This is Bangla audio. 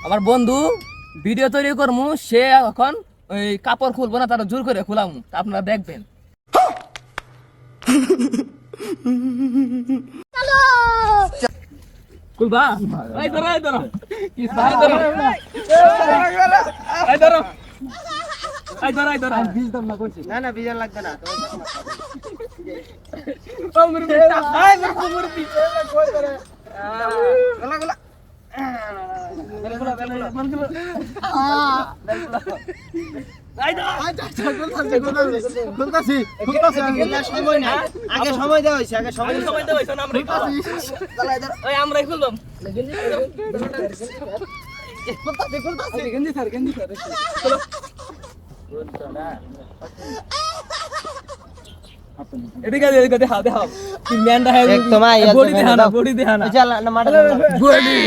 আমার বন্ধু ভিডিও তৈরি করমু, সে এখন ওই কাপড় খুলবো না, তারা জোর করে খুলামু, আপনারা দেখবেন। খুলবা? এই ধরো, এই ধরো, কি সাই ধরো, এই ধরো, এই ধরো, এই ধরো। বীজ দাম না করছি। না না, বীজ লাগবে না। ও মুরবি, এই মুরবি, কই করে? গলা গলা। বেলগুলা, বেলগুলা, বেলগুলা। এই ধরো। আচ্ছা, খুলতাছি। সময় না, আগে সময় দেওয়া হইছে, আগে সময় দেওয়া হইছে না, আমরা খুলতাছি। চল এই ধরো। ওই আমরাই খুললাম। খুলতাছি। গেঞ্জি স্যার। চলো। এদিকে দেখাও। কি ম্যানটা হয়? বডি দেখাও না। চল না মাঠে। বডি।